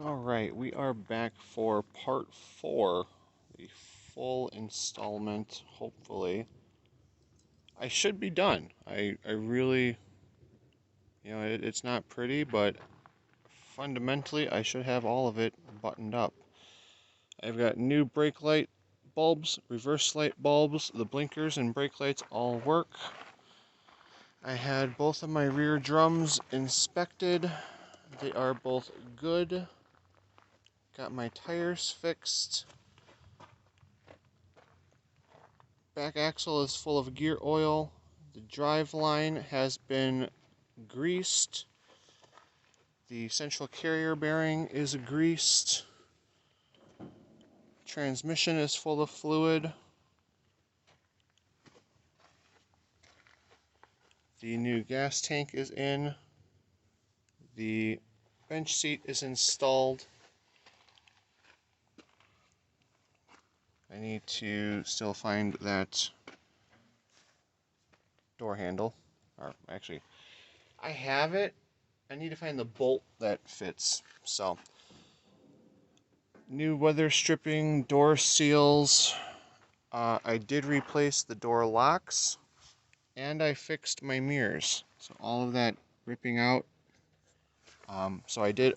Alright, we are back for part 4, the full installment, hopefully. I should be done. I really, it's not pretty, but fundamentally, I should have all of it buttoned up. I've got new brake light bulbs, reverse light bulbs, the blinkers and brake lights all work. I had both of my rear drums inspected. They are both good. Got my tires fixed. Back axle is full of gear oil. The drive line has been greased. The central carrier bearing is greased. Transmission is full of fluid. The new gas tank is in. The bench seat is installed. I need to still find that door handle. Or actually, I have it. I need to find the bolt that fits. So, new weather stripping, door seals. I did replace the door locks, and I fixed my mirrors. So all of that ripping out. So I did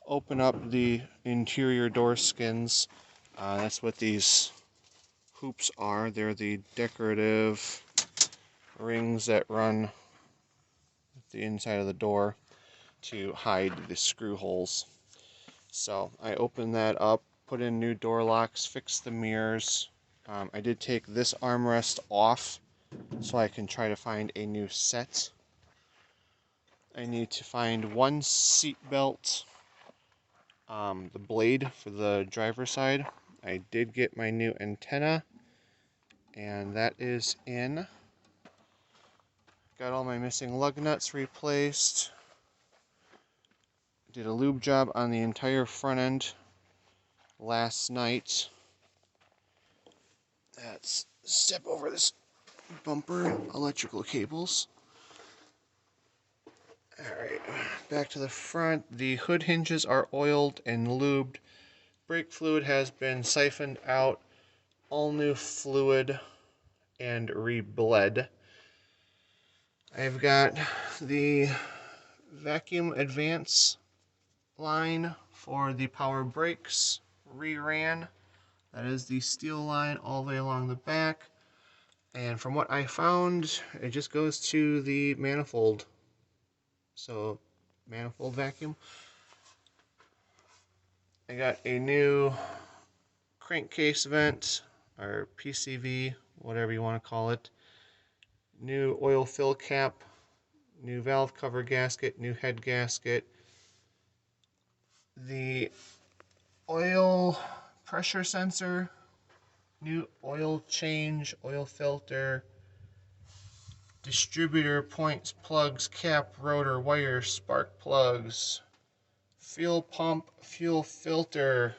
open up the interior door skins. That's what these hoops are. They're the decorative rings that run the inside of the door to hide the screw holes. So I opened that up, put in new door locks, fixed the mirrors. I did take this armrest off so I can try to find a new set. I need to find one seat belt, the blade for the driver's side. I did get my new antenna, and that is in. Got all my missing lug nuts replaced. Did a lube job on the entire front end last night. Let's step over this bumper, electrical cables. Alright, back to the front. The hood hinges are oiled and lubed. Brake fluid has been siphoned out. All new fluid and rebled. I've got the vacuum advance line for the power brakes reran. That is the steel line all the way along the back. And from what I found, it just goes to the manifold. So, manifold vacuum. I got a new crankcase vent, or PCV, whatever you want to call it. New oil fill cap, new valve cover gasket, new head gasket. The oil pressure sensor, new oil change, oil filter, distributor points, plugs, cap, rotor, wires, spark plugs, fuel pump, fuel filter,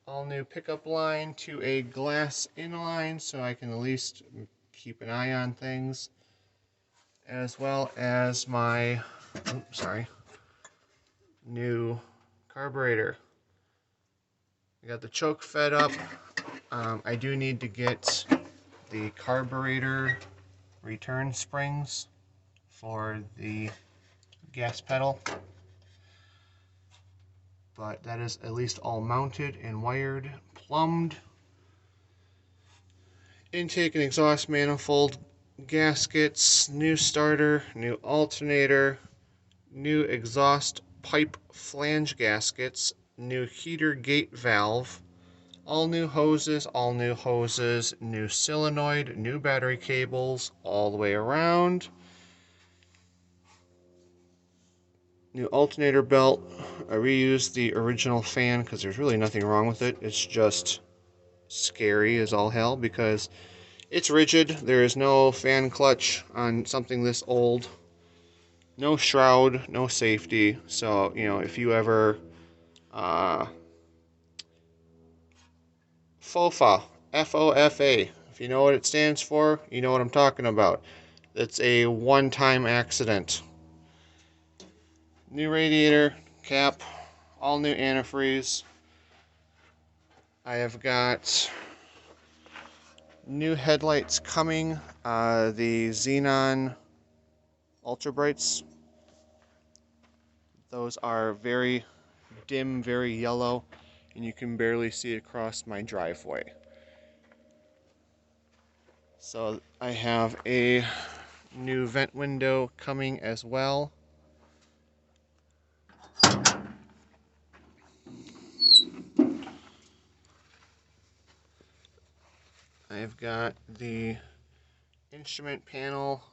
all new pickup line to a glass inline so I can at least keep an eye on things, as well as my new carburetor. I got the choke fed up. I do need to get the carburetor return springs for the gas pedal, but that is at least all mounted and wired, plumbed. Intake and exhaust manifold gaskets, new starter, new alternator, new exhaust pipe flange gaskets, new heater gate valve, all new hoses, new solenoid, new battery cables all the way around, new alternator belt. I reused the original fan because there's really nothing wrong with it. It's just scary as all hell because it's rigid. There is no fan clutch on something this old. No shroud, no safety. So, if you ever FOFA, F-O-F-A, if you know what it stands for, you know what I'm talking about. It's a one-time accident. New radiator, cap, all new antifreeze. I have got new headlights coming. The Xenon Ultra Brights. Those are very dim, very yellow, and you can barely see across my driveway. So I have a new vent window coming as well. I've got the instrument panel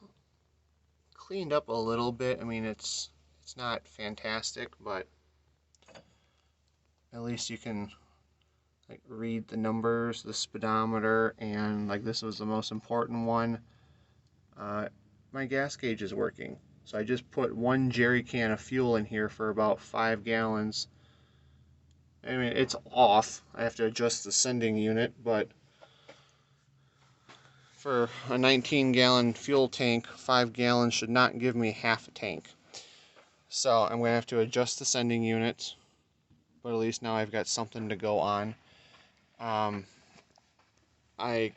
cleaned up a little bit. I mean, it's not fantastic, but at least you can like read the numbers, the speedometer, and like this was the most important one. My gas gauge is working. So I just put one jerry can of fuel in here for about 5 gallons. I mean, it's off. I have to adjust the sending unit, but for a 19-gallon fuel tank, 5 gallons should not give me half a tank. So I'm going to have to adjust the sending unit, but at least now I've got something to go on. I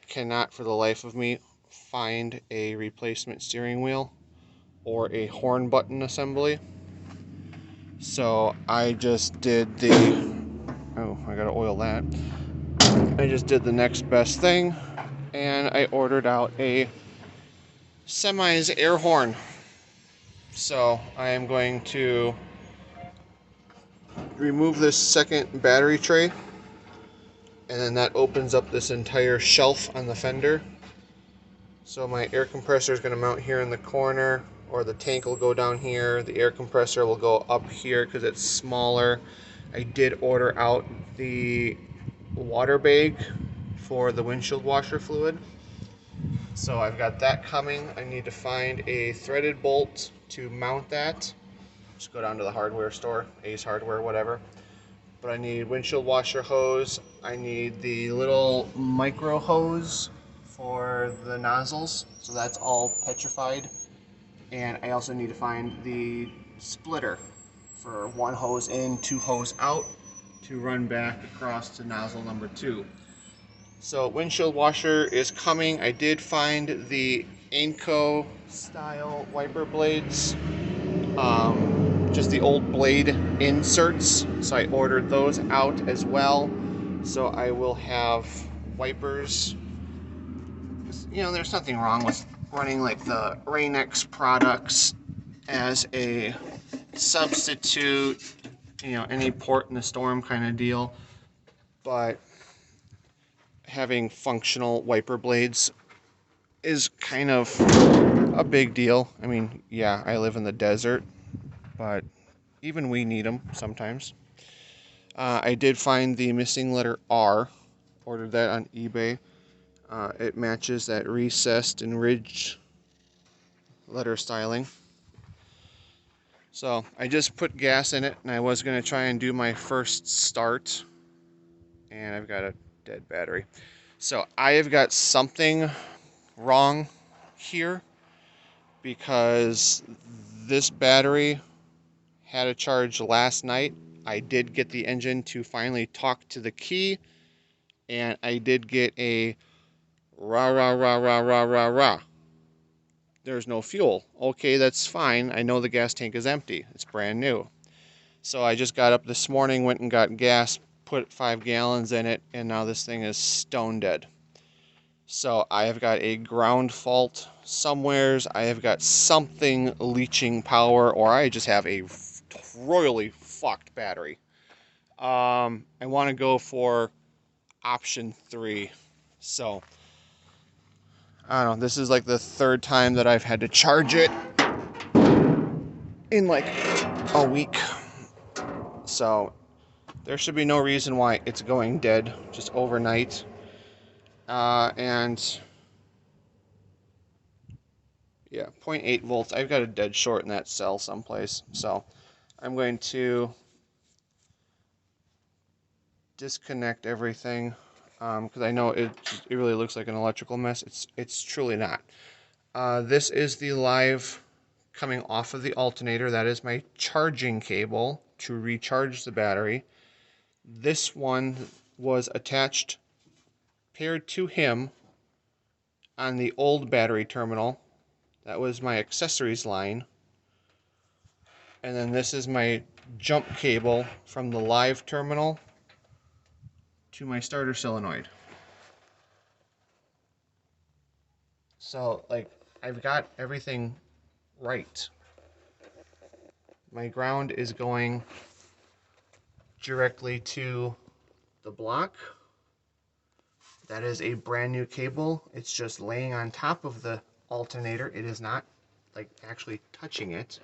cannot for the life of me find a replacement steering wheel or a horn button assembly. So I just did I gotta oil that. I just did the next best thing, and I ordered out a semi's air horn. So I am going to remove this second battery tray, and then that opens up this entire shelf on the fender. So my air compressor is going to mount here in the corner, or the tank will go down here. The air compressor will go up here because it's smaller. I did order out the water bag for the windshield washer fluid. So I've got that coming. I need to find a threaded bolt to mount that. Just go down to the hardware store, Ace Hardware, whatever. But I need windshield washer hose. I need the little micro hose for the nozzles. So that's all petrified. And I also need to find the splitter for 1 hose in, 2 hose out to run back across to nozzle number 2. So windshield washer is coming. I did find the Anco style wiper blades, just the old blade inserts. So I ordered those out as well. So I will have wipers. You know, there's nothing wrong with running like the Rain-X products as a substitute, you know, any port in the storm kind of deal. But having functional wiper blades is kind of a big deal. I mean, yeah, I live in the desert, but even we need them sometimes. I did find the missing letter R. Ordered that on eBay. It matches that recessed and ridged letter styling. So I just put gas in it, and I was going to try and do my first start, and I've got a dead battery. So I have got something wrong here because this battery had a charge last night. I did get the engine to finally talk to the key, and I did get a rah rah rah rah rah rah rah. There's no fuel. Okay, that's fine. I know the gas tank is empty. It's brand new. So I just got up this morning, went and got gas, put 5 gallons in it, and now this thing is stone dead. So I have got a ground fault somewheres. I have got something leaching power, or I just have a royally fucked battery. I want to go for option 3. So I don't know. This is like the 3rd time that I've had to charge it in like a week. So there should be no reason why it's going dead just overnight. And yeah, 0.8 volts. I've got a dead short in that cell someplace. So I'm going to disconnect everything because I know it really looks like an electrical mess. It's truly not. This is the live coming off of the alternator. That is my charging cable. to recharge the battery. This one was attached, paired to him on the old battery terminal. That was my accessories line. And then this is my jump cable from the live terminal to my starter solenoid. So, like, I've got everything right. My ground is going directly to the block. That is a brand new cable. It's just laying on top of the alternator. It is not, like, actually touching it.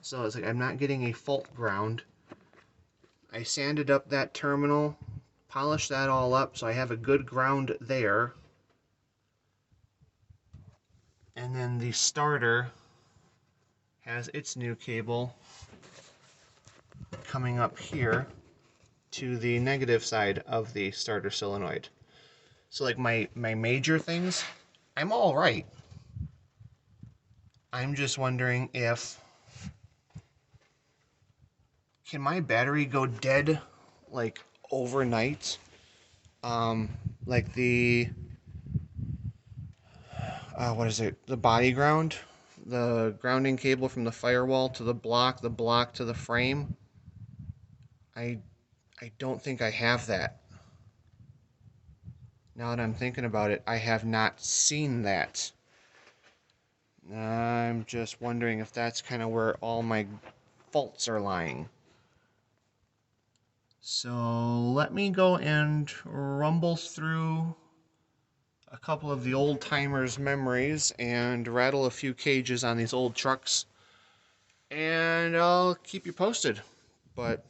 So it's like I'm not getting a fault ground. I sanded up that terminal, polished that all up so I have a good ground there. And then the starter has its new cable coming up here to the negative side of the starter solenoid. So like my major things, I'm all right. I'm just wondering if, can my battery go dead like overnight? Like the, what is it? The body ground? The grounding cable from the firewall to the block to the frame. I don't think I have that. Now that I'm thinking about it, I have not seen that. I'm just wondering if that's kind of where all my faults are lying. So let me go and rumble through a couple of the old timers' memories and rattle a few cages on these old trucks. And I'll keep you posted. But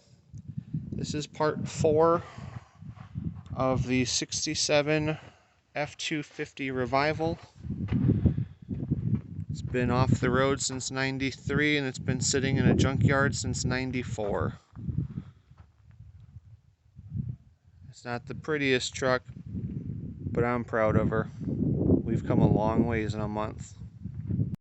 this is part 4 of the 67 F-250 revival. It's been off the road since '93 and it's been sitting in a junkyard since '94. It's not the prettiest truck, but I'm proud of her. We've come a long ways in a month.